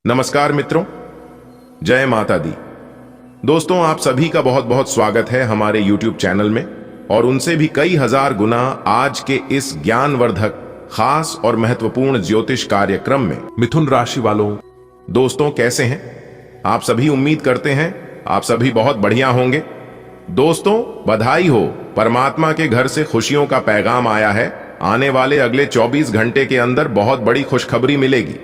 नमस्कार मित्रों, जय माता दी। दोस्तों, आप सभी का बहुत बहुत स्वागत है हमारे YouTube चैनल में और उनसे भी कई हजार गुना आज के इस ज्ञानवर्धक खास और महत्वपूर्ण ज्योतिष कार्यक्रम में। मिथुन राशि वालों, दोस्तों कैसे हैं आप सभी? उम्मीद करते हैं आप सभी बहुत बढ़िया होंगे। दोस्तों, बधाई हो, परमात्मा के घर से खुशियों का पैगाम आया है। आने वाले अगले 24 घंटे के अंदर बहुत बड़ी खुशखबरी मिलेगी।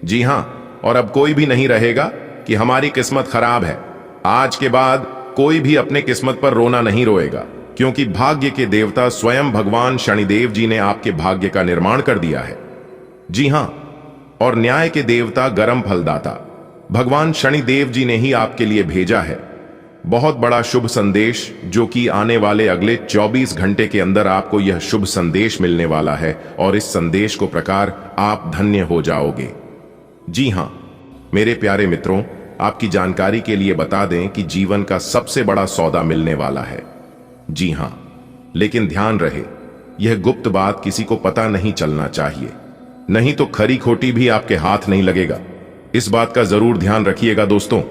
जी हां, और अब कोई भी नहीं रहेगा कि हमारी किस्मत खराब है। आज के बाद कोई भी अपने किस्मत पर रोना नहीं रोएगा, क्योंकि भाग्य के देवता स्वयं भगवान शनिदेव जी ने आपके भाग्य का निर्माण कर दिया है। जी हां, और न्याय के देवता गरम फलदाता भगवान शनिदेव जी ने ही आपके लिए भेजा है बहुत बड़ा शुभ संदेश, जो कि आने वाले अगले 24 घंटे के अंदर आपको यह शुभ संदेश मिलने वाला है और इस संदेश को प्रकार आप धन्य हो जाओगे। जी हां मेरे प्यारे मित्रों, आपकी जानकारी के लिए बता दें कि जीवन का सबसे बड़ा सौदा मिलने वाला है। जी हां, लेकिन ध्यान रहे, यह गुप्त बात किसी को पता नहीं चलना चाहिए, नहीं तो खरी खोटी भी आपके हाथ नहीं लगेगा। इस बात का जरूर ध्यान रखिएगा दोस्तों।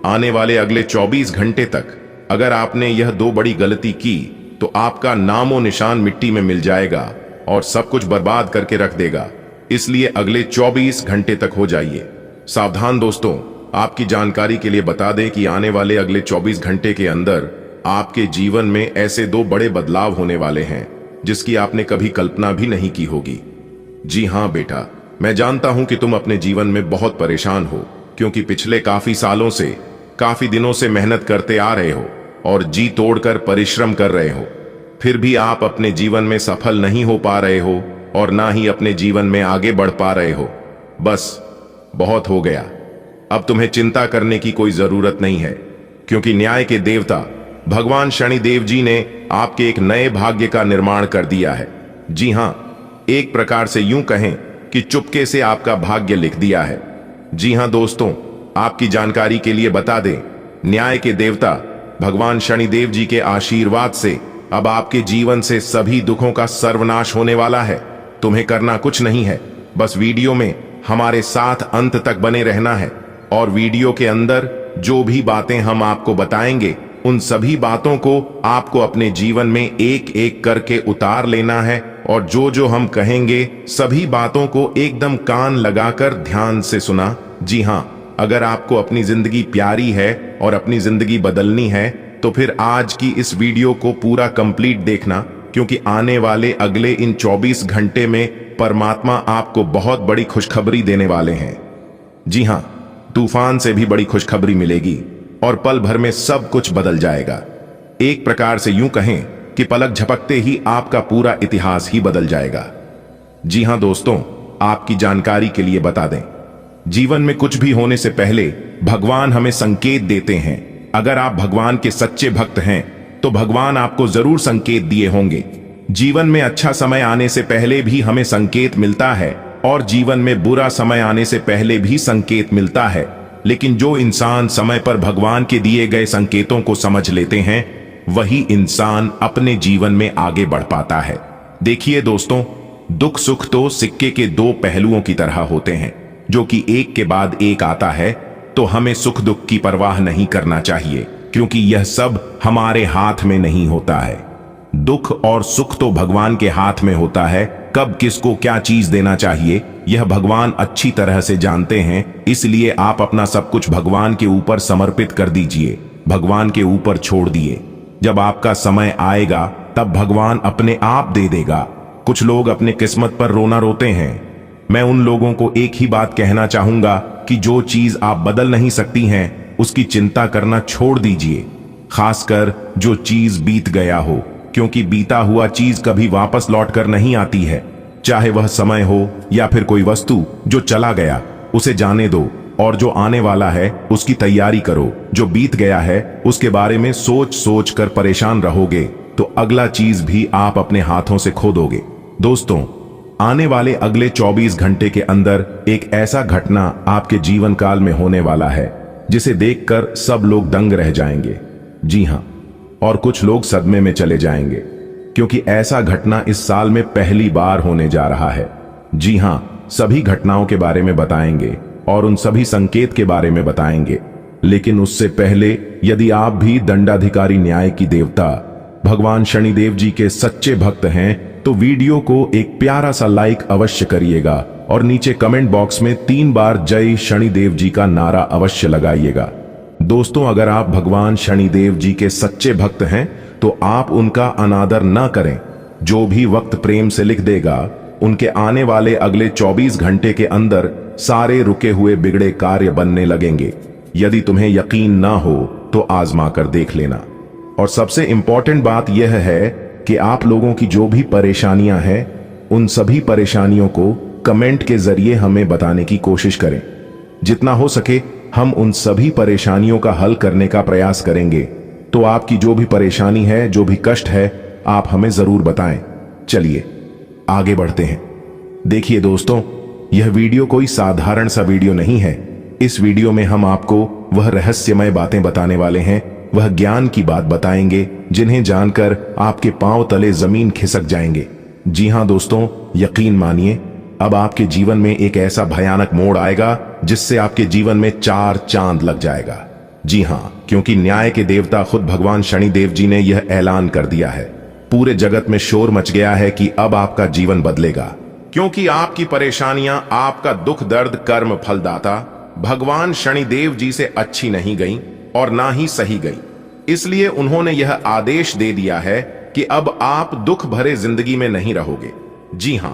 आने वाले अगले 24 घंटे तक अगर आपने यह दो बड़ी गलती की तो आपका नामो निशान मिट्टी में मिल जाएगा और सब कुछ बर्बाद करके रख देगा। इसलिए अगले 24 घंटे तक हो जाइए सावधान। दोस्तों, आपकी जानकारी के लिए बता दें कि आने वाले अगले 24 घंटे के अंदर आपके जीवन में ऐसे दो बड़े बदलाव होने वाले हैं जिसकी आपने कभी कल्पना भी नहीं की होगी। जी हां बेटा, मैं जानता हूं कि तुम अपने जीवन में बहुत परेशान हो, क्योंकि पिछले काफी सालों से, काफी दिनों से मेहनत करते आ रहे हो और जी तोड़कर परिश्रम कर रहे हो, फिर भी आप अपने जीवन में सफल नहीं हो पा रहे हो और ना ही अपने जीवन में आगे बढ़ पा रहे हो। बस बहुत हो गया, अब तुम्हें चिंता करने की कोई जरूरत नहीं है, क्योंकि न्याय के देवता भगवान शनिदेव जी ने आपके एक नए भाग्य का निर्माण कर दिया है। जी हां, एक प्रकार से यूं कहें कि चुपके से आपका भाग्य लिख दिया है। जी हां दोस्तों, आपकी जानकारी के लिए बता दें, न्याय के देवता भगवान शनिदेव जी के आशीर्वाद से अब आपके जीवन से सभी दुखों का सर्वनाश होने वाला है। तुम्हें करना कुछ नहीं है, बस वीडियो में हमारे साथ अंत तक बने रहना है और वीडियो के अंदर जो भी बातें हम आपको बताएंगे उन सभी बातों को आपको अपने जीवन में एक एक करके उतार लेना है और जो जो हम कहेंगे सभी बातों को एकदम कान लगाकर ध्यान से सुना। जी हां, अगर आपको अपनी जिंदगी प्यारी है और अपनी जिंदगी बदलनी है तो फिर आज की इस वीडियो को पूरा कंप्लीट देखना, क्योंकि आने वाले अगले इन 24 घंटे में परमात्मा आपको बहुत बड़ी खुशखबरी देने वाले हैं। जी हां, तूफान से भी बड़ी खुशखबरी मिलेगी और पल भर में सब कुछ बदल जाएगा। एक प्रकार से यूं कहें कि पलक झपकते ही आपका पूरा इतिहास ही बदल जाएगा। जी हां दोस्तों, आपकी जानकारी के लिए बता दें, जीवन में कुछ भी होने से पहले भगवान हमें संकेत देते हैं। अगर आप भगवान के सच्चे भक्त हैं तो भगवान आपको जरूर संकेत दिए होंगे। जीवन में अच्छा समय आने से पहले भी हमें संकेत मिलता है और जीवन में बुरा समय आने से पहले भी संकेत मिलता है, लेकिन जो इंसान समय पर भगवान के दिए गए संकेतों को समझ लेते हैं वही इंसान अपने जीवन में आगे बढ़ पाता है। देखिए दोस्तों, दुख सुख तो सिक्के के दो पहलुओं की तरह होते हैं, जो कि एक के बाद एक आता है, तो हमें सुख दुख की परवाह नहीं करना चाहिए, क्योंकि यह सब हमारे हाथ में नहीं होता है। दुख और सुख तो भगवान के हाथ में होता है। कब किसको क्या चीज देना चाहिए यह भगवान अच्छी तरह से जानते हैं, इसलिए आप अपना सब कुछ भगवान के ऊपर समर्पित कर दीजिए, भगवान के ऊपर छोड़ दिए। जब आपका समय आएगा तब भगवान अपने आप दे देगा। कुछ लोग अपने किस्मत पर रोना रोते हैं। मैं उन लोगों को एक ही बात कहना चाहूंगा कि जो चीज आप बदल नहीं सकती हैं उसकी चिंता करना छोड़ दीजिए, खासकर जो चीज बीत गया हो, क्योंकि बीता हुआ चीज कभी वापस लौट कर नहीं आती है। चाहे वह समय हो या फिर कोई वस्तु जो चला गया उसे जाने दो और जो आने वाला है उसकी तैयारी करो। जो बीत गया है उसके बारे में सोच सोच कर परेशान रहोगे तो अगला चीज भी आप अपने हाथों से खो दोगे। दोस्तों, आने वाले अगले 24 घंटे के अंदर एक ऐसा घटना आपके जीवन काल में होने वाला है जिसे देखकर सब लोग दंग रह जाएंगे। जी हां, और कुछ लोग सदमे में चले जाएंगे, क्योंकि ऐसा घटना इस साल में पहली बार होने जा रहा है। जी हां, सभी घटनाओं के बारे में बताएंगे और उन सभी संकेत के बारे में बताएंगे। लेकिन उससे पहले यदि आप भी दंडाधिकारी न्याय की देवता भगवान शनिदेव जी के सच्चे भक्त हैं तो वीडियो को एक प्यारा सा लाइक अवश्य करिएगा और नीचे कमेंट बॉक्स में 3 बार जय शनिदेव जी का नारा अवश्य लगाइएगा। दोस्तों, अगर आप भगवान शनिदेव जी के सच्चे भक्त हैं तो आप उनका अनादर न करें। जो भी वक्त प्रेम से लिख देगा उनके आने वाले अगले 24 घंटे के अंदर सारे रुके हुए बिगड़े कार्य बनने लगेंगे। यदि तुम्हें यकीन ना हो तो आजमा कर देख लेना। और सबसे इंपॉर्टेंट बात यह है कि आप लोगों की जो भी परेशानियां हैं उन सभी परेशानियों को कमेंट के जरिए हमें बताने की कोशिश करें। जितना हो सके हम उन सभी परेशानियों का हल करने का प्रयास करेंगे। तो आपकी जो भी परेशानी है, जो भी कष्ट है, आप हमें जरूर बताएं। चलिए आगे बढ़ते हैं। देखिए दोस्तों, यह वीडियो कोई साधारण सा वीडियो नहीं है। इस वीडियो में हम आपको वह रहस्यमय बातें बताने वाले हैं, वह ज्ञान की बात बताएंगे जिन्हें जानकर आपके पांव तले जमीन खिसक जाएंगे। जी हां दोस्तों, यकीन मानिए अब आपके जीवन में एक ऐसा भयानक मोड़ आएगा जिससे आपके जीवन में 4 चांद लग जाएगा। जी हां, क्योंकि न्याय के देवता खुद भगवान शनिदेव जी ने यह ऐलान कर दिया है। पूरे जगत में शोर मच गया है कि अब आपका जीवन बदलेगा, क्योंकि आपकी परेशानियां, आपका दुख दर्द कर्म फलदाता भगवान शनिदेव जी से अच्छी नहीं गई और ना ही सही गई। इसलिए उन्होंने यह आदेश दे दिया है कि अब आप दुख भरे जिंदगी में नहीं रहोगे। जी हां,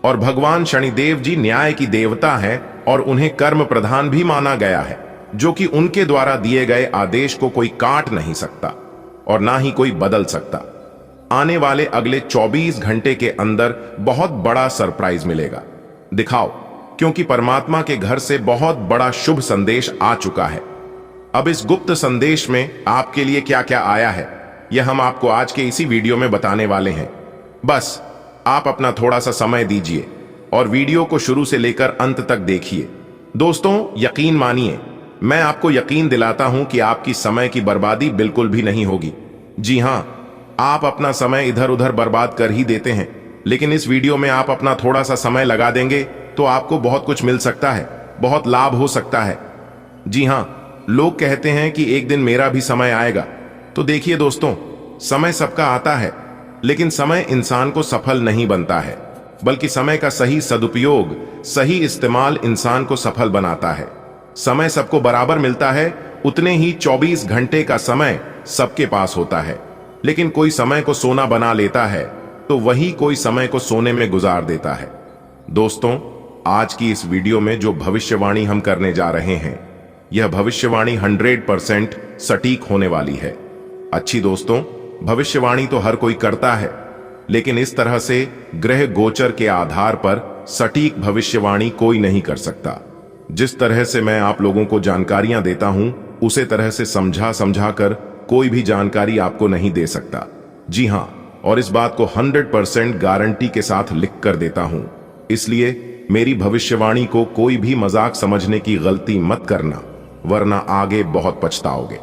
और भगवान शनिदेव जी न्याय की देवता हैं और उन्हें कर्म प्रधान भी माना गया है, जो कि उनके द्वारा दिए गए आदेश को कोई काट नहीं सकता और ना ही कोई बदल सकता। आने वाले अगले 24 घंटे के अंदर बहुत बड़ा सरप्राइज मिलेगा। दिखाओ, क्योंकि परमात्मा के घर से बहुत बड़ा शुभ संदेश आ चुका है। अब इस गुप्त संदेश में आपके लिए क्या क्या आया है यह हम आपको आज के इसी वीडियो में बताने वाले हैं। बस आप अपना थोड़ा सा समय दीजिए और वीडियो को शुरू से लेकर अंत तक देखिए। दोस्तों, यकीन मानिए, मैं आपको यकीन दिलाता हूं कि आपकी समय की बर्बादी बिल्कुल भी नहीं होगी। जी हां, आप अपना समय इधर उधर बर्बाद कर ही देते हैं, लेकिन इस वीडियो में आप अपना थोड़ा सा समय लगा देंगे तो आपको बहुत कुछ मिल सकता है, बहुत लाभ हो सकता है। जी हां, लोग कहते हैं कि एक दिन मेरा भी समय आएगा। तो देखिए दोस्तों, समय सबका आता है, लेकिन समय इंसान को सफल नहीं बनता है, बल्कि समय का सही सदुपयोग, सही इस्तेमाल इंसान को सफल बनाता है। समय सबको बराबर मिलता है, उतने ही 24 घंटे का समय सबके पास होता है, लेकिन कोई समय को सोना बना लेता है तो वही कोई समय को सोने में गुजार देता है। दोस्तों, आज की इस वीडियो में जो भविष्यवाणी हम करने जा रहे हैं, यह भविष्यवाणी 100% सटीक होने वाली है। अच्छी दोस्तों, भविष्यवाणी तो हर कोई करता है, लेकिन इस तरह से ग्रह गोचर के आधार पर सटीक भविष्यवाणी कोई नहीं कर सकता। जिस तरह से मैं आप लोगों को जानकारियां देता हूं, उसे तरह से समझा कर कोई भी जानकारी आपको नहीं दे सकता। जी हां, और इस बात को 100% गारंटी के साथ लिख कर देता हूं। इसलिए मेरी भविष्यवाणी को कोई भी मजाक समझने की गलती मत करना, वरना आगे बहुत पछताओगे।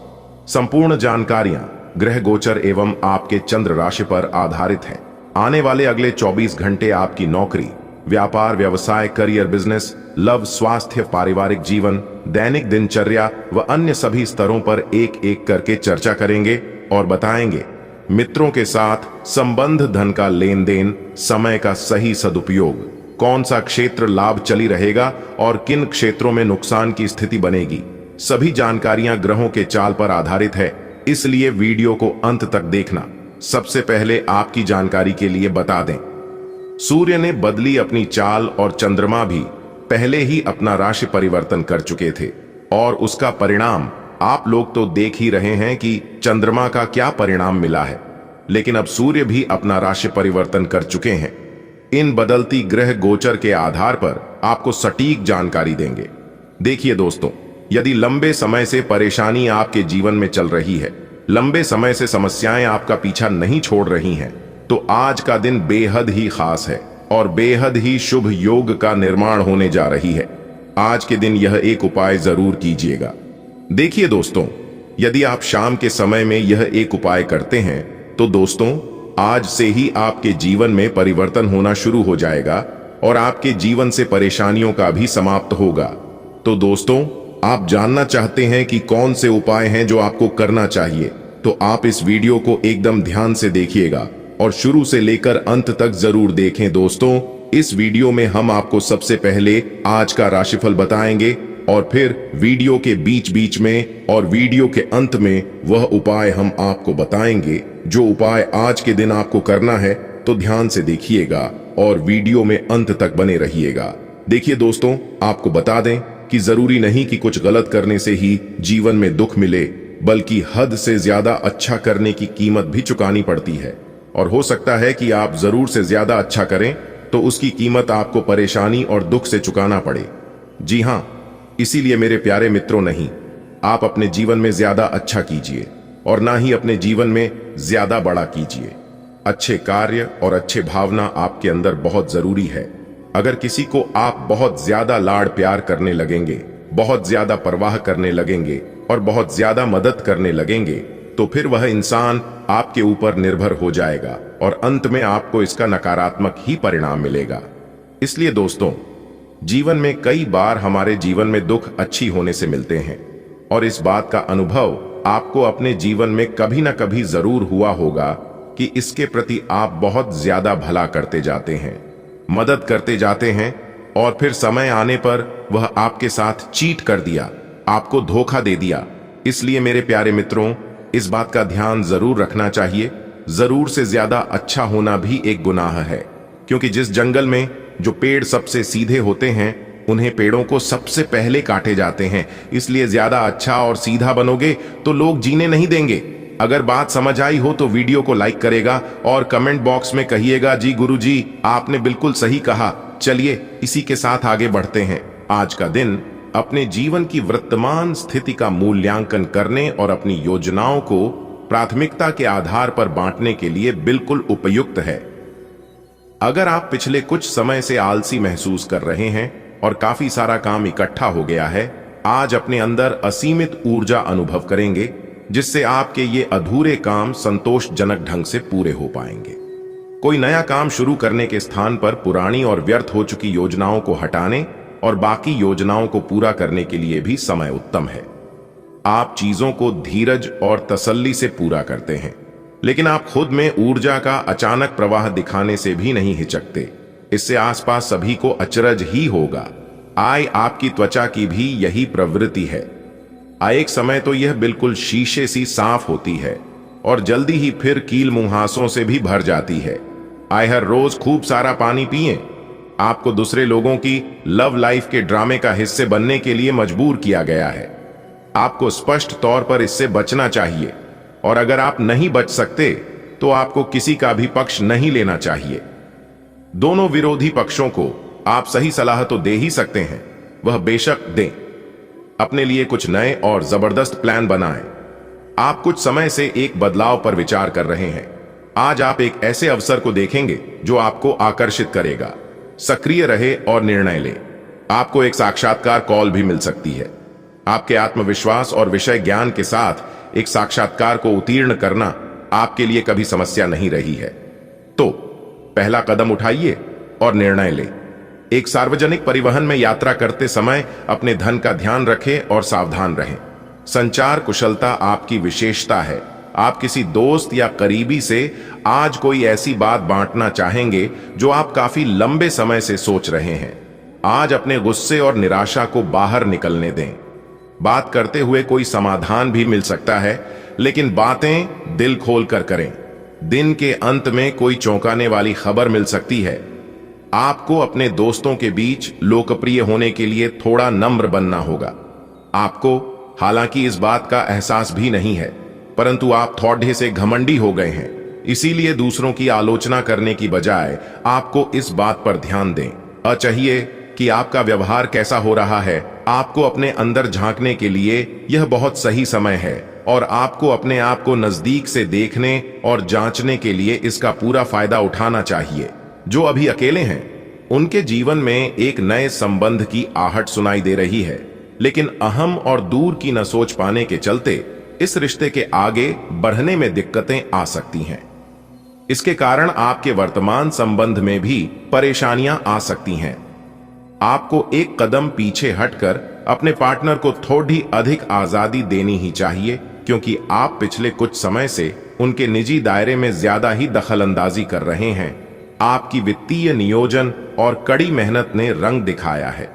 संपूर्ण जानकारियां ग्रह गोचर एवं आपके चंद्र राशि पर आधारित है। आने वाले अगले 24 घंटे आपकी नौकरी, व्यापार, व्यवसाय, करियर, बिजनेस, लव, स्वास्थ्य, पारिवारिक जीवन, दैनिक दिनचर्या व अन्य सभी स्तरों पर एक एक करके चर्चा करेंगे और बताएंगे। मित्रों के साथ संबंध, धन का लेन देन, समय का सही सदुपयोग, कौन सा क्षेत्र लाभ चली रहेगा और किन क्षेत्रों में नुकसान की स्थिति बनेगी। सभी जानकारियां ग्रहों के चाल पर आधारित है, इसलिए वीडियो को अंत तक देखना। सबसे पहले आपकी जानकारी के लिए बता दें, सूर्य ने बदली अपनी चाल और चंद्रमा भी पहले ही अपना राशि परिवर्तन कर चुके थे और उसका परिणाम आप लोग तो देख ही रहे हैं कि चंद्रमा का क्या परिणाम मिला है। लेकिन अब सूर्य भी अपना राशि परिवर्तन कर चुके हैं। इन बदलती ग्रह गोचर के आधार पर आपको सटीक जानकारी देंगे। देखिए दोस्तों, यदि लंबे समय से परेशानी आपके जीवन में चल रही है, लंबे समय से समस्याएं आपका पीछा नहीं छोड़ रही हैं, तो आज का दिन बेहद ही खास है और बेहद ही शुभ योग का निर्माण होने जा रही है। आज के दिन यह एक उपाय जरूर कीजिएगा। देखिए दोस्तों, यदि आप शाम के समय में यह एक उपाय करते हैं तो दोस्तों, आज से ही आपके जीवन में परिवर्तन होना शुरू हो जाएगा और आपके जीवन से परेशानियों का भी समाप्त होगा। तो दोस्तों, आप जानना चाहते हैं कि कौन से उपाय हैं जो आपको करना चाहिए, तो आप इस वीडियो को एकदम ध्यान से देखिएगा और शुरू से लेकर अंत तक जरूर देखें। दोस्तों, इस वीडियो में हम आपको सबसे पहले आज का राशिफल बताएंगे और फिर वीडियो के बीच बीच में और वीडियो के अंत में वह उपाय हम आपको बताएंगे जो उपाय आज के दिन आपको करना है। तो ध्यान से देखिएगा और वीडियो में अंत तक बने रहिएगा। देखिए दोस्तों, आपको बता दें कि जरूरी नहीं कि कुछ गलत करने से ही जीवन में दुख मिले, बल्कि हद से ज्यादा अच्छा करने की कीमत भी चुकानी पड़ती है। और हो सकता है कि आप जरूर से ज्यादा अच्छा करें तो उसकी कीमत आपको परेशानी और दुख से चुकाना पड़े। जी हां, इसीलिए मेरे प्यारे मित्रों, नहीं, आप अपने जीवन में ज्यादा अच्छा कीजिए और ना ही अपने जीवन में ज्यादा बड़ा कीजिए। अच्छे कार्य और अच्छे भावना आपके अंदर बहुत जरूरी है। अगर किसी को आप बहुत ज्यादा लाड प्यार करने लगेंगे, बहुत ज्यादा परवाह करने लगेंगे और बहुत ज्यादा मदद करने लगेंगे, तो फिर वह इंसान आपके ऊपर निर्भर हो जाएगा और अंत में आपको इसका नकारात्मक ही परिणाम मिलेगा। इसलिए दोस्तों, जीवन में कई बार हमारे जीवन में दुख अच्छी होने से मिलते हैं और इस बात का अनुभव आपको अपने जीवन में कभी ना कभी जरूर हुआ होगा कि इसके प्रति आप बहुत ज्यादा भला करते जाते हैं, मदद करते जाते हैं और फिर समय आने पर वह आपके साथ चीट कर दिया, आपको धोखा दे दिया। इसलिए मेरे प्यारे मित्रों, इस बात का ध्यान जरूर रखना चाहिए। जरूर से ज्यादा अच्छा होना भी एक गुनाह है, क्योंकि जिस जंगल में जो पेड़ सबसे सीधे होते हैं, उन्हें पेड़ों को सबसे पहले काटे जाते हैं। इसलिए ज्यादा अच्छा और सीधा बनोगे तो लोग जीने नहीं देंगे। अगर बात समझ आई हो तो वीडियो को लाइक करेगा और कमेंट बॉक्स में कहिएगा, जी गुरुजी, आपने बिल्कुल सही कहा। चलिए इसी के साथ आगे बढ़ते हैं। आज का दिन अपने जीवन की वर्तमान स्थिति का मूल्यांकन करने और अपनी योजनाओं को प्राथमिकता के आधार पर बांटने के लिए बिल्कुल उपयुक्त है। अगर आप पिछले कुछ समय से आलसी महसूस कर रहे हैं और काफी सारा काम इकट्ठा हो गया है, आज अपने अंदर असीमित ऊर्जा अनुभव करेंगे, जिससे आपके ये अधूरे काम संतोषजनक ढंग से पूरे हो पाएंगे। कोई नया काम शुरू करने के स्थान पर पुरानी और व्यर्थ हो चुकी योजनाओं को हटाने और बाकी योजनाओं को पूरा करने के लिए भी समय उत्तम है। आप चीजों को धीरज और तसल्ली से पूरा करते हैं, लेकिन आप खुद में ऊर्जा का अचानक प्रवाह दिखाने से भी नहीं हिचकते। इससे आसपास सभी को अचरज ही होगा। आपकी त्वचा की भी यही प्रवृत्ति है। एक समय तो यह बिल्कुल शीशे सी साफ होती है और जल्दी ही फिर कील मुहासों से भी भर जाती है। हर रोज खूब सारा पानी पिएं। आपको दूसरे लोगों की लव लाइफ के ड्रामे का हिस्से बनने के लिए मजबूर किया गया है। आपको स्पष्ट तौर पर इससे बचना चाहिए और अगर आप नहीं बच सकते तो आपको किसी का भी पक्ष नहीं लेना चाहिए। दोनों विरोधी पक्षों को आप सही सलाह तो दे ही सकते हैं, वह बेशक दें। अपने लिए कुछ नए और जबरदस्त प्लान बनाएं। आप कुछ समय से एक बदलाव पर विचार कर रहे हैं। आज आप एक ऐसे अवसर को देखेंगे जो आपको आकर्षित करेगा। सक्रिय रहे और निर्णय ले। आपको एक साक्षात्कार कॉल भी मिल सकती है। आपके आत्मविश्वास और विषय ज्ञान के साथ एक साक्षात्कार को उत्तीर्ण करना आपके लिए कभी समस्या नहीं रही है। तो पहला कदम उठाइए और निर्णय ले। एक सार्वजनिक परिवहन में यात्रा करते समय अपने धन का ध्यान रखें और सावधान रहें। संचार कुशलता आपकी विशेषता है। आप किसी दोस्त या करीबी से आज कोई ऐसी बात बांटना चाहेंगे जो आप काफी लंबे समय से सोच रहे हैं। आज अपने गुस्से और निराशा को बाहर निकलने दें। बात करते हुए कोई समाधान भी मिल सकता है, लेकिन बातें दिल खोलकर करें। दिन के अंत में कोई चौंकाने वाली खबर मिल सकती है। आपको अपने दोस्तों के बीच लोकप्रिय होने के लिए थोड़ा नम्र बनना होगा। आपको हालांकि इस बात का एहसास भी नहीं है, परंतु आप थोड़े से घमंडी हो गए हैं। इसीलिए दूसरों की आलोचना करने की बजाय आपको इस बात पर ध्यान दें। चाहिए कि आपका व्यवहार कैसा हो रहा है। आपको अपने अंदर झांकने के लिए यह बहुत सही समय है और आपको अपने आप को नजदीक से देखने और जांचने के लिए इसका पूरा फायदा उठाना चाहिए। जो अभी अकेले हैं, उनके जीवन में एक नए संबंध की आहट सुनाई दे रही है, लेकिन अहम और दूर की न सोच पाने के चलते इस रिश्ते के आगे बढ़ने में दिक्कतें आ सकती हैं। इसके कारण आपके वर्तमान संबंध में भी परेशानियां आ सकती हैं। आपको एक कदम पीछे हटकर अपने पार्टनर को थोड़ी अधिक आजादी देनी ही चाहिए, क्योंकि आप पिछले कुछ समय से उनके निजी दायरे में ज्यादा ही दखलंदाजी कर रहे हैं। आपकी वित्तीय नियोजन और कड़ी मेहनत ने रंग दिखाया है।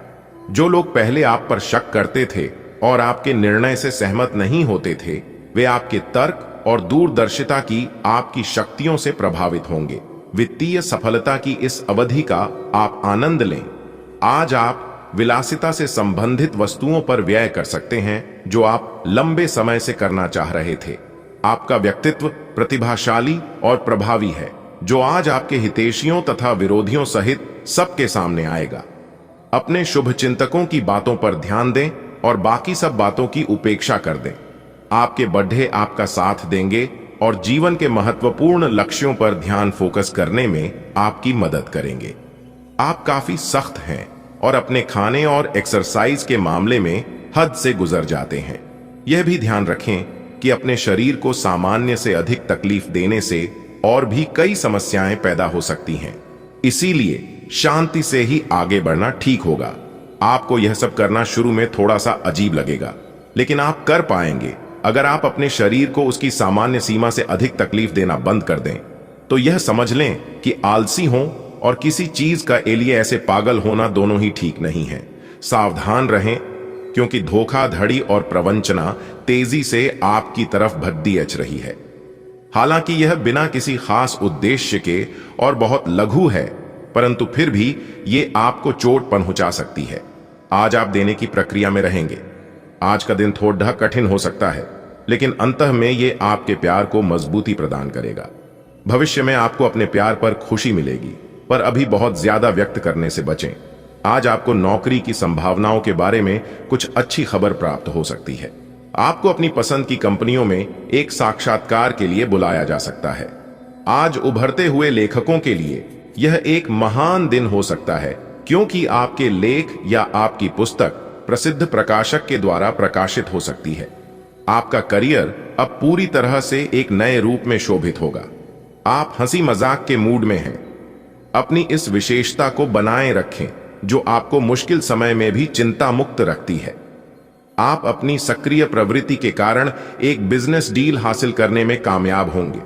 जो लोग पहले आप पर शक करते थे और आपके निर्णय से सहमत नहीं होते थे, वे आपके तर्क और दूरदर्शिता की आपकी शक्तियों से प्रभावित होंगे। वित्तीय सफलता की इस अवधि का आप आनंद लें। आज आप विलासिता से संबंधित वस्तुओं पर व्यय कर सकते हैं जो आप लंबे समय से करना चाह रहे थे। आपका व्यक्तित्व प्रतिभाशाली और प्रभावी है, जो आज आपके हितैषियों तथा विरोधियों सहित सबके सामने आएगा। अपने शुभचिंतकों की बातों पर ध्यान दें और बाकी सब बातों की उपेक्षा कर दें। आपके बढ़े आपका साथ देंगे और जीवन के महत्वपूर्ण लक्ष्यों पर ध्यान फोकस करने में आपकी मदद करेंगे। आप काफी सख्त हैं और अपने खाने और एक्सरसाइज के मामले में हद से गुजर जाते हैं। यह भी ध्यान रखें कि अपने शरीर को सामान्य से अधिक तकलीफ देने से और भी कई समस्याएं पैदा हो सकती हैं। इसीलिए शांति से ही आगे बढ़ना ठीक होगा। आपको यह सब करना शुरू में थोड़ा सा अजीब लगेगा, लेकिन आप कर पाएंगे अगर आप अपने शरीर को उसकी सामान्य सीमा से अधिक तकलीफ देना बंद कर दें। तो यह समझ लें कि आलसी हों और किसी चीज का लिए ऐसे पागल होना दोनों ही ठीक नहीं है। सावधान रहें, क्योंकि धोखाधड़ी और प्रवंचना तेजी से आपकी तरफ भद्दी अच रही है। हालांकि यह बिना किसी खास उद्देश्य के और बहुत लघु है, परंतु फिर भी ये आपको चोट पहुंचा सकती है। आज आप देने की प्रक्रिया में रहेंगे। आज का दिन थोड़ा कठिन हो सकता है, लेकिन अंतः में ये आपके प्यार को मजबूती प्रदान करेगा। भविष्य में आपको अपने प्यार पर खुशी मिलेगी, पर अभी बहुत ज्यादा व्यक्त करने से बचें। आज आपको नौकरी की संभावनाओं के बारे में कुछ अच्छी खबर प्राप्त हो सकती है। आपको अपनी पसंद की कंपनियों में एक साक्षात्कार के लिए बुलाया जा सकता है। आज उभरते हुए लेखकों के लिए यह एक महान दिन हो सकता है, क्योंकि आपके लेख या आपकी पुस्तक प्रसिद्ध प्रकाशक के द्वारा प्रकाशित हो सकती है। आपका करियर अब पूरी तरह से एक नए रूप में शोभित होगा। आप हंसी मजाक के मूड में हैं। अपनी इस विशेषता को बनाए रखें जो आपको मुश्किल समय में भी चिंता मुक्त रखती है। आप अपनी सक्रिय प्रवृत्ति के कारण एक बिजनेस डील हासिल करने में कामयाब होंगे।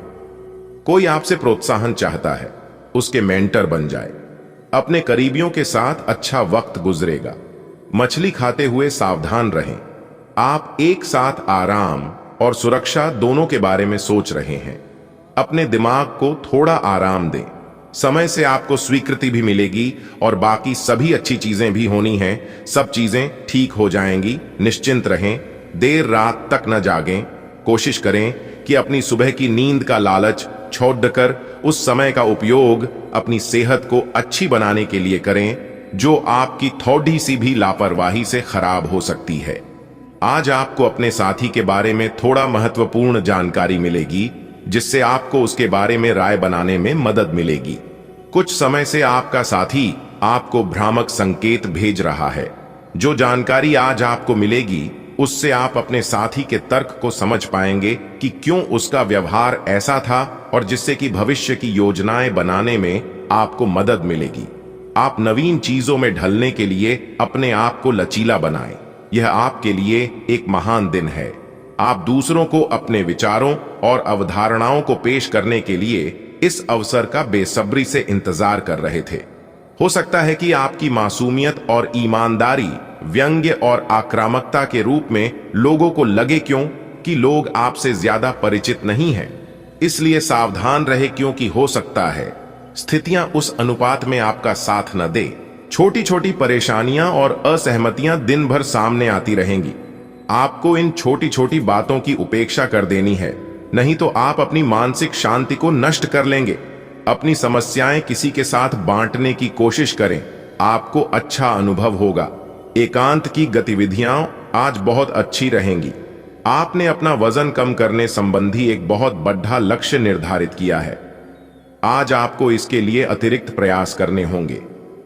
कोई आपसे प्रोत्साहन चाहता है, उसके मेंटर बन जाए। अपने करीबियों के साथ अच्छा वक्त गुजरेगा। मछली खाते हुए सावधान रहें। आप एक साथ आराम और सुरक्षा दोनों के बारे में सोच रहे हैं। अपने दिमाग को थोड़ा आराम दें। समय से आपको स्वीकृति भी मिलेगी और बाकी सभी अच्छी चीजें भी होनी हैं। सब चीजें ठीक हो जाएंगी। निश्चिंत रहें। देर रात तक न जागें। कोशिश करें कि अपनी सुबह की नींद का लालच छोड़कर उस समय का उपयोग अपनी सेहत को अच्छी बनाने के लिए करें, जो आपकी थोड़ी सी भी लापरवाही से खराब हो सकती है। आज आपको अपने साथी के बारे में थोड़ा महत्वपूर्ण जानकारी मिलेगी, जिससे आपको उसके बारे में राय बनाने में मदद मिलेगी। कुछ समय से आपका साथी आपको भ्रामक संकेत भेज रहा है। जो जानकारी आज आपको मिलेगी, उससे आप अपने साथी के तर्क को समझ पाएंगे कि क्यों उसका व्यवहार ऐसा था, और जिससे कि भविष्य की योजनाएं बनाने में आपको मदद मिलेगी। आप नवीन चीजों में ढलने के लिए अपने आप को लचीला बनाएं। यह आपके लिए एक महान दिन है। आप दूसरों को अपने विचारों और अवधारणाओं को पेश करने के लिए इस अवसर का बेसब्री से इंतजार कर रहे थे। हो सकता है कि आपकी मासूमियत और ईमानदारी व्यंग्य और आक्रामकता के रूप में लोगों को लगे, क्यों कि लोग आपसे ज्यादा परिचित नहीं हैं। इसलिए सावधान रहे, क्योंकि हो सकता है स्थितियां उस अनुपात में आपका साथ न दे। छोटी छोटी परेशानियां और असहमतियां दिन भर सामने आती रहेंगी। आपको इन छोटी छोटी बातों की उपेक्षा कर देनी है, नहीं तो आप अपनी मानसिक शांति को नष्ट कर लेंगे। अपनी समस्याएं किसी के साथ बांटने की कोशिश करें, आपको अच्छा अनुभव होगा। एकांत की गतिविधियां आज बहुत अच्छी रहेंगी। आपने अपना वजन कम करने संबंधी एक बहुत बड़ा लक्ष्य निर्धारित किया है। आज आपको इसके लिए अतिरिक्त प्रयास करने होंगे।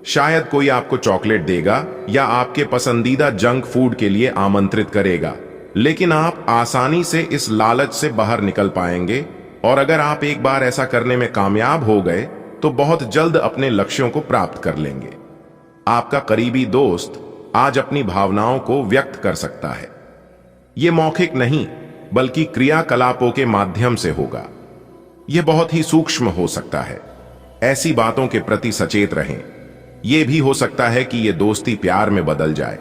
शायद कोई आपको चॉकलेट देगा या आपके पसंदीदा जंक फूड के लिए आमंत्रित करेगा, लेकिन आप आसानी से इस लालच से बाहर निकल पाएंगे। और अगर आप एक बार ऐसा करने में कामयाब हो गए, तो बहुत जल्द अपने लक्ष्यों को प्राप्त कर लेंगे। आपका करीबी दोस्त आज अपनी भावनाओं को व्यक्त कर सकता है। यह मौखिक नहीं बल्कि क्रियाकलापों के माध्यम से होगा। यह बहुत ही सूक्ष्म हो सकता है। ऐसी बातों के प्रति सचेत रहें। यह भी हो सकता है कि यह दोस्ती प्यार में बदल जाए।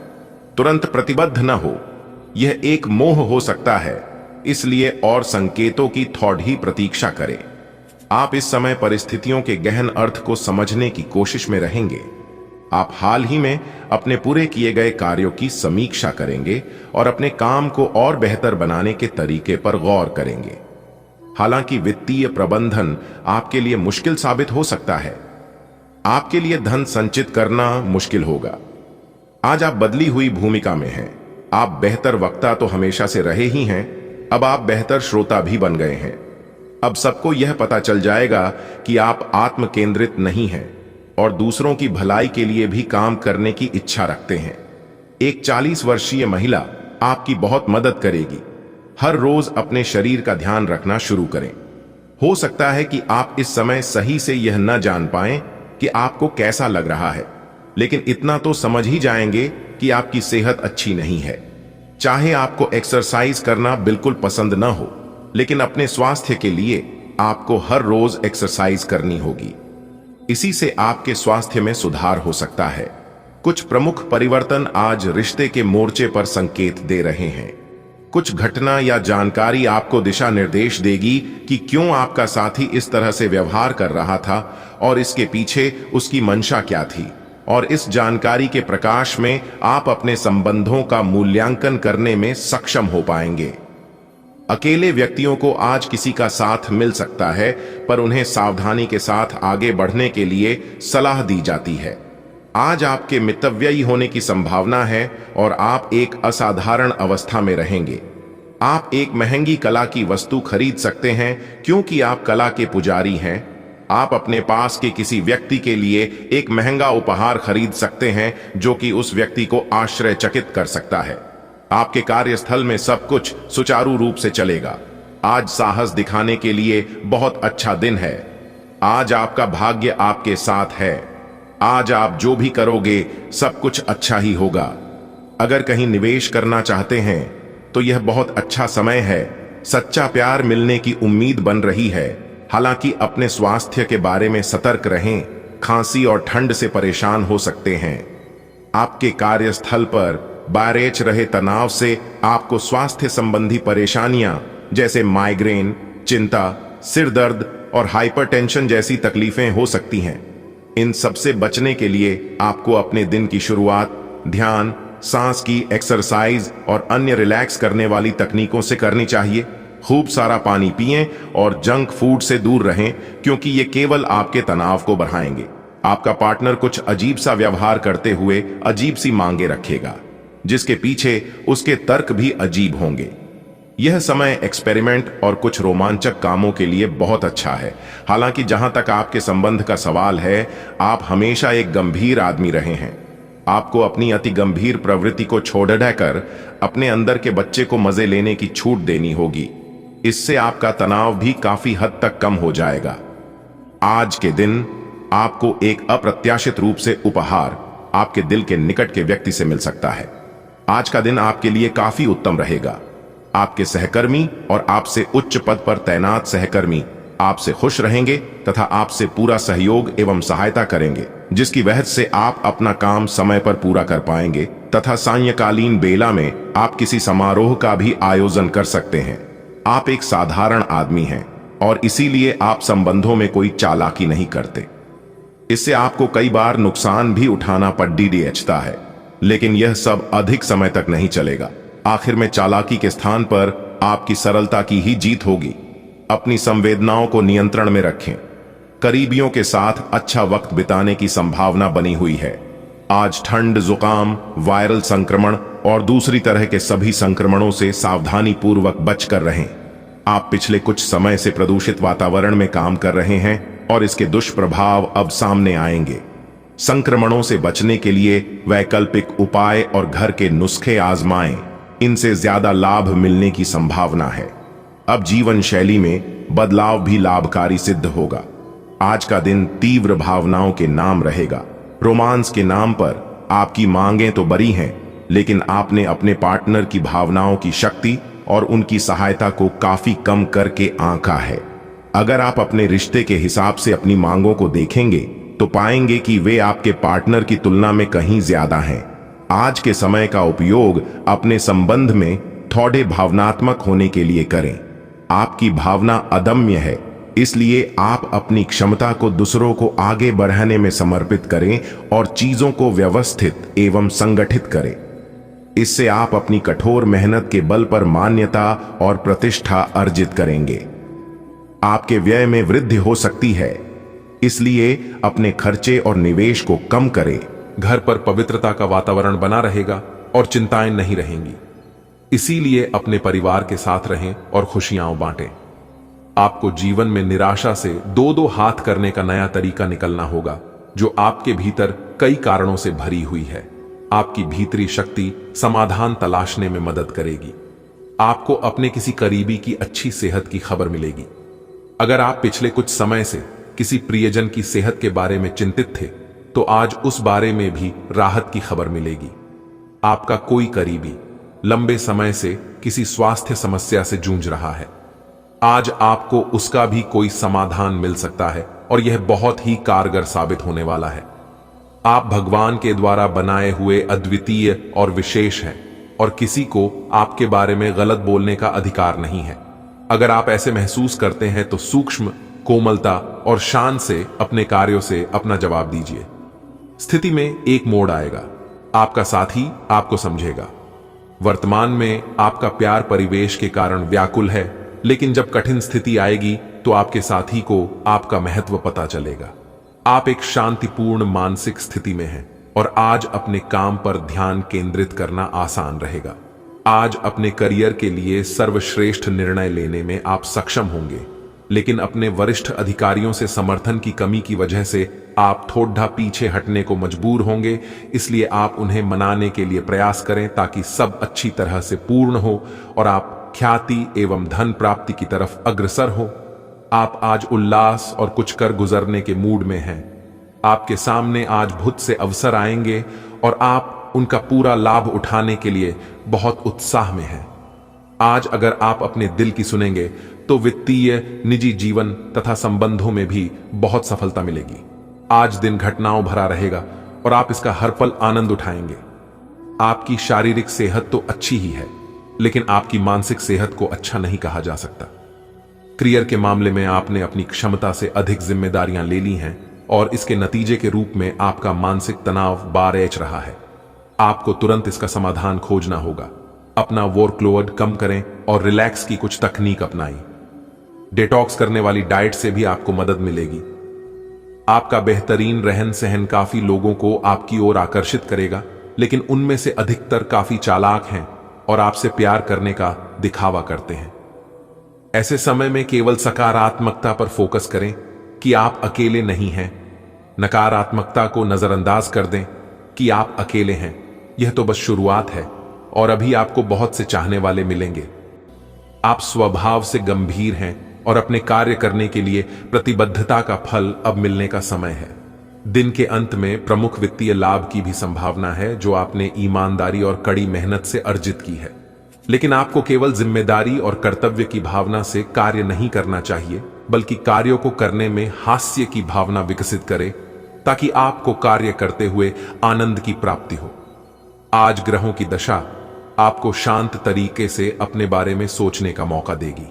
तुरंत प्रतिबद्ध न हो, यह एक मोह हो सकता है, इसलिए और संकेतों की थोड़ी ही प्रतीक्षा करें। आप इस समय परिस्थितियों के गहन अर्थ को समझने की कोशिश में रहेंगे। आप हाल ही में अपने पूरे किए गए कार्यों की समीक्षा करेंगे और अपने काम को और बेहतर बनाने के तरीके पर गौर करेंगे। हालांकि वित्तीय प्रबंधन आपके लिए मुश्किल साबित हो सकता है। आपके लिए धन संचित करना मुश्किल होगा। आज आप बदली हुई भूमिका में हैं। आप बेहतर वक्ता तो हमेशा से रहे ही हैं, अब आप बेहतर श्रोता भी बन गए हैं। अब सबको यह पता चल जाएगा कि आप आत्म केंद्रित नहीं हैं और दूसरों की भलाई के लिए भी काम करने की इच्छा रखते हैं। एक 40 वर्षीय महिला आपकी बहुत मदद करेगी। हर रोज अपने शरीर का ध्यान रखना शुरू करें। हो सकता है कि आप इस समय सही से यह न जान पाएं कि आपको कैसा लग रहा है, लेकिन इतना तो समझ ही जाएंगे कि आपकी सेहत अच्छी नहीं है। चाहे आपको एक्सरसाइज करना बिल्कुल पसंद न हो, लेकिन अपने स्वास्थ्य के लिए आपको हर रोज एक्सरसाइज करनी होगी। इसी से आपके स्वास्थ्य में सुधार हो सकता है। कुछ प्रमुख परिवर्तन आज रिश्ते के मोर्चे पर संकेत दे रहे हैं। कुछ घटना या जानकारी आपको दिशा निर्देश देगी कि क्यों आपका साथी इस तरह से व्यवहार कर रहा था और इसके पीछे उसकी मंशा क्या थी। और इस जानकारी के प्रकाश में आप अपने संबंधों का मूल्यांकन करने में सक्षम हो पाएंगे। अकेले व्यक्तियों को आज किसी का साथ मिल सकता है, पर उन्हें सावधानी के साथ आगे बढ़ने के लिए सलाह दी जाती है। आज आपके मितव्ययी होने की संभावना है और आप एक असाधारण अवस्था में रहेंगे। आप एक महंगी कला की वस्तु खरीद सकते हैं क्योंकि आप कला के पुजारी हैं। आप अपने पास के किसी व्यक्ति के लिए एक महंगा उपहार खरीद सकते हैं जो कि उस व्यक्ति को आश्चर्यचकित कर सकता है। आपके कार्यस्थल में सब कुछ सुचारू रूप से चलेगा। आज साहस दिखाने के लिए बहुत अच्छा दिन है। आज आपका भाग्य आपके साथ है। आज आप जो भी करोगे सब कुछ अच्छा ही होगा। अगर कहीं निवेश करना चाहते हैं तो यह बहुत अच्छा समय है। सच्चा प्यार मिलने की उम्मीद बन रही है। हालांकि अपने स्वास्थ्य के बारे में सतर्क रहें। खांसी और ठंड से परेशान हो सकते हैं। आपके कार्यस्थल पर बारेच रहे तनाव से आपको स्वास्थ्य संबंधी परेशानियां जैसे माइग्रेन, चिंता, सिर दर्द और हाइपरटेंशन जैसी तकलीफें हो सकती हैं। इन सब से बचने के लिए आपको अपने दिन की शुरुआत ध्यान, सांस की एक्सरसाइज और अन्य रिलैक्स करने वाली तकनीकों से करनी चाहिए। खूब सारा पानी पिएं और जंक फूड से दूर रहें क्योंकि ये केवल आपके तनाव को बढ़ाएंगे। आपका पार्टनर कुछ अजीब सा व्यवहार करते हुए अजीब सी मांगे रखेगा, जिसके पीछे उसके तर्क भी अजीब होंगे। यह समय एक्सपेरिमेंट और कुछ रोमांचक कामों के लिए बहुत अच्छा है। हालांकि जहां तक आपके संबंध का सवाल है, आप हमेशा एक गंभीर आदमी रहे हैं। आपको अपनी अति गंभीर प्रवृत्ति को छोड़ कर अपने अंदर के बच्चे को मजे लेने की छूट देनी होगी। इससे आपका तनाव भी काफी हद तक कम हो जाएगा। आज के दिन आपको एक अप्रत्याशित रूप से उपहार आपके दिल के निकट के व्यक्ति से मिल सकता है। आज का दिन आपके लिए काफी उत्तम रहेगा। आपके सहकर्मी और आपसे उच्च पद पर तैनात सहकर्मी आपसे खुश रहेंगे तथा आपसे पूरा सहयोग एवं सहायता करेंगे, जिसकी वजह से आप अपना काम समय पर पूरा कर पाएंगे तथा सायंकालीन बेला में आप किसी समारोह का भी आयोजन कर सकते हैं। आप एक साधारण आदमी हैं और इसीलिए आप संबंधों में कोई चालाकी नहीं करते। इससे आपको कई बार नुकसान भी उठाना पड़ता है, लेकिन यह सब अधिक समय तक नहीं चलेगा। आखिर में चालाकी के स्थान पर आपकी सरलता की ही जीत होगी। अपनी संवेदनाओं को नियंत्रण में रखें। करीबियों के साथ अच्छा वक्त बिताने की संभावना बनी हुई है। आज ठंड, जुकाम, वायरल संक्रमण और दूसरी तरह के सभी संक्रमणों से सावधानी पूर्वक बचकर रहें। आप पिछले कुछ समय से प्रदूषित वातावरण में काम कर रहे हैं और इसके दुष्प्रभाव अब सामने आएंगे। संक्रमणों से बचने के लिए वैकल्पिक उपाय और घर के नुस्खे आजमाएं। इनसे ज्यादा लाभ मिलने की संभावना है। अब जीवन शैली में बदलाव भी लाभकारी सिद्ध होगा। आज का दिन तीव्र भावनाओं के नाम रहेगा। रोमांस के नाम पर आपकी मांगें तो बड़ी हैं, लेकिन आपने अपने पार्टनर की भावनाओं की शक्ति और उनकी सहायता को काफी कम करके आंका है। अगर आप अपने रिश्ते के हिसाब से अपनी मांगों को देखेंगे तो पाएंगे कि वे आपके पार्टनर की तुलना में कहीं ज्यादा हैं। आज के समय का उपयोग अपने संबंध में थोड़े भावनात्मक होने के लिए करें। आपकी भावना अदम्य है, इसलिए आप अपनी क्षमता को दूसरों को आगे बढ़ाने में समर्पित करें और चीजों को व्यवस्थित एवं संगठित करें। इससे आप अपनी कठोर मेहनत के बल पर मान्यता और प्रतिष्ठा अर्जित करेंगे। आपके व्यय में वृद्धि हो सकती है, इसलिए अपने खर्चे और निवेश को कम करें। घर पर पवित्रता का वातावरण बना रहेगा और चिंताएं नहीं रहेंगी। इसीलिए अपने परिवार के साथ रहें और खुशियां बांटें। आपको जीवन में निराशा से दो दो हाथ करने का नया तरीका निकलना होगा, जो आपके भीतर कई कारणों से भरी हुई है। आपकी भीतरी शक्ति समाधान तलाशने में मदद करेगी। आपको अपने किसी करीबी की अच्छी सेहत की खबर मिलेगी। अगर आप पिछले कुछ समय से किसी प्रियजन की सेहत के बारे में चिंतित थे, तो आज उस बारे में भी राहत की खबर मिलेगी। आपका कोई करीबी लंबे समय से किसी स्वास्थ्य समस्या से जूझ रहा है, आज आपको उसका भी कोई समाधान मिल सकता है और यह बहुत ही कारगर साबित होने वाला है। आप भगवान के द्वारा बनाए हुए अद्वितीय और विशेष हैं और किसी को आपके बारे में गलत बोलने का अधिकार नहीं है। अगर आप ऐसे महसूस करते हैं तो सूक्ष्म, कोमलता और शान से अपने कार्यों से अपना जवाब दीजिए। स्थिति में एक मोड़ आएगा, आपका साथी आपको समझेगा। वर्तमान में आपका प्यार परिवेश के कारण व्याकुल है, लेकिन जब कठिन स्थिति आएगी तो आपके साथी को आपका महत्व पता चलेगा। आप एक शांतिपूर्ण मानसिक स्थिति में हैं और आज अपने काम पर ध्यान केंद्रित करना आसान रहेगा। आज अपने करियर के लिए सर्वश्रेष्ठ निर्णय लेने में आप सक्षम होंगे, लेकिन अपने वरिष्ठ अधिकारियों से समर्थन की कमी की वजह से आप थोड़ा पीछे हटने को मजबूर होंगे। इसलिए आप उन्हें मनाने के लिए प्रयास करें ताकि सब अच्छी तरह से पूर्ण हो और आप ख्याति एवं धन प्राप्ति की तरफ अग्रसर हो। आप आज उल्लास और कुछ कर गुजरने के मूड में हैं। आपके सामने आज बहुत से अवसर आएंगे और आप उनका पूरा लाभ उठाने के लिए बहुत उत्साह में हैं। आज अगर आप अपने दिल की सुनेंगे तो वित्तीय, निजी जीवन तथा संबंधों में भी बहुत सफलता मिलेगी। आज दिन घटनाओं भरा रहेगा और आप इसका हर पल आनंद उठाएंगे। आपकी शारीरिक सेहत तो अच्छी ही है, लेकिन आपकी मानसिक सेहत को अच्छा नहीं कहा जा सकता। करियर के मामले में आपने अपनी क्षमता से अधिक जिम्मेदारियां ले ली हैं और इसके नतीजे के रूप में आपका मानसिक तनाव बारेच रहा है। आपको तुरंत इसका समाधान खोजना होगा। अपना वर्कलोड कम करें और रिलैक्स की कुछ तकनीक अपनाएं। डिटॉक्स करने वाली डाइट से भी आपको मदद मिलेगी। आपका बेहतरीन रहन सहन काफी लोगों को आपकी ओर आकर्षित करेगा, लेकिन उनमें से अधिकतर काफी चालाक हैं और आपसे प्यार करने का दिखावा करते हैं। ऐसे समय में केवल सकारात्मकता पर फोकस करें कि आप अकेले नहीं हैं। नकारात्मकता को नजरअंदाज कर दें कि आप अकेले हैं। यह तो बस शुरुआत है और अभी आपको बहुत से चाहने वाले मिलेंगे। आप स्वभाव से गंभीर हैं और अपने कार्य करने के लिए प्रतिबद्धता का फल अब मिलने का समय है। दिन के अंत में प्रमुख वित्तीय लाभ की भी संभावना है, जो आपने ईमानदारी और कड़ी मेहनत से अर्जित की है। लेकिन आपको केवल जिम्मेदारी और कर्तव्य की भावना से कार्य नहीं करना चाहिए, बल्कि कार्यों को करने में हास्य की भावना विकसित करें ताकि आपको कार्य करते हुए आनंद की प्राप्ति हो। आज ग्रहों की दशा आपको शांत तरीके से अपने बारे में सोचने का मौका देगी।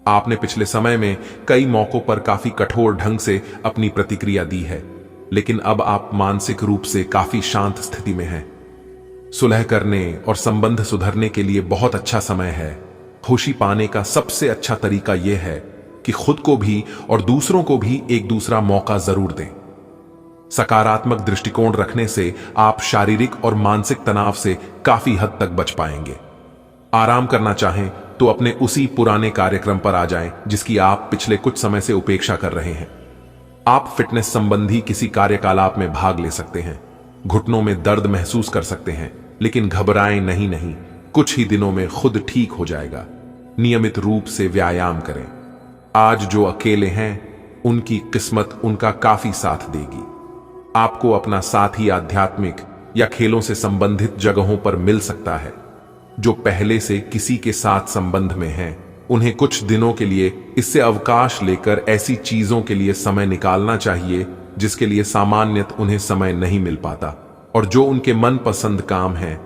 आपने पिछले समय में कई मौकों पर काफी कठोर ढंग से अपनी प्रतिक्रिया दी है, लेकिन अब आप मानसिक रूप से काफी शांत स्थिति में हैं। सुलह करने और संबंध सुधरने के लिए बहुत अच्छा समय है। खुशी पाने का सबसे अच्छा तरीका यह है कि खुद को भी और दूसरों को भी एक दूसरा मौका जरूर दें। सकारात्मक दृष्टिकोण रखने से आप शारीरिक और मानसिक तनाव से काफी हद तक बच पाएंगे। आराम करना चाहें तो अपने उसी पुराने कार्यक्रम पर आ जाएं जिसकी आप पिछले कुछ समय से उपेक्षा कर रहे हैं। आप फिटनेस संबंधी किसी कार्यकलाप में भाग ले सकते हैं। घुटनों में दर्द महसूस कर सकते हैं, लेकिन घबराएं नहीं, कुछ ही दिनों में खुद ठीक हो जाएगा। नियमित रूप से व्यायाम करें। आज जो अकेले हैं उनकी किस्मत उनका काफी साथ देगी। आपको अपना साथी आध्यात्मिक, या खेलों से संबंधित जगहों पर मिल सकता है। जो पहले से किसी के साथ संबंध में हैं, उन्हें कुछ दिनों के लिए इससे अवकाश लेकर ऐसी चीजों के लिए समय निकालना चाहिए जिसके लिए सामान्यतः उन्हें समय नहीं मिल पाता और जो उनके मनपसंद काम है।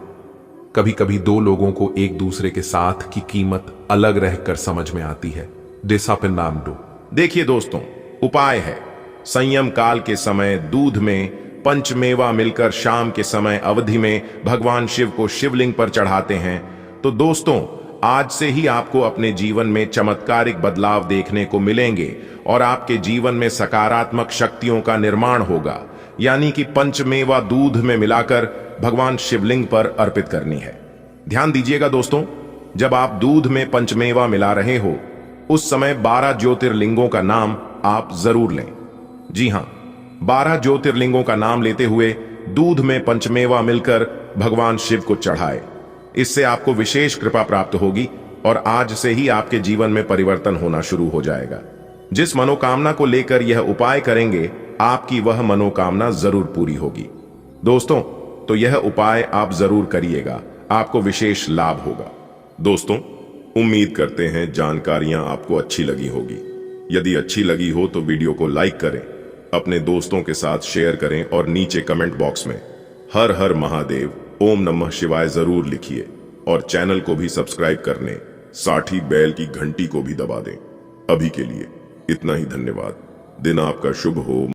कभी कभी दो लोगों को एक दूसरे के साथ की कीमत अलग रहकर समझ में आती है। डेसापिनामडू। देखिए दोस्तों, उपाय है संयम काल के समय दूध में पंचमेवा मिलकर शाम के समय अवधि में भगवान शिव को शिवलिंग पर चढ़ाते हैं। तो दोस्तों, आज से ही आपको अपने जीवन में चमत्कारिक बदलाव देखने को मिलेंगे और आपके जीवन में सकारात्मक शक्तियों का निर्माण होगा। यानी कि पंचमेवा दूध में मिलाकर भगवान शिवलिंग पर अर्पित करनी है। ध्यान दीजिएगा दोस्तों, जब आप दूध में पंचमेवा मिला रहे हो उस समय 12 ज्योतिर्लिंगों का नाम आप जरूर लें। जी हां, 12 ज्योतिर्लिंगों का नाम लेते हुए दूध में पंचमेवा मिलकर भगवान शिव को चढ़ाए। इससे आपको विशेष कृपा प्राप्त होगी और आज से ही आपके जीवन में परिवर्तन होना शुरू हो जाएगा। जिस मनोकामना को लेकर यह उपाय करेंगे, आपकी वह मनोकामना जरूर पूरी होगी। दोस्तों, तो यह उपाय आप जरूर करिएगा, आपको विशेष लाभ होगा। दोस्तों, उम्मीद करते हैं जानकारियां आपको अच्छी लगी होगी। यदि अच्छी लगी हो तो वीडियो को लाइक करें, अपने दोस्तों के साथ शेयर करें और नीचे कमेंट बॉक्स में हर हर महादेव, ओम नमः शिवाय जरूर लिखिए और चैनल को भी सब्सक्राइब करने, साथ ही बेल की घंटी को भी दबा दें। अभी के लिए इतना ही। धन्यवाद। दिन आपका शुभ हो।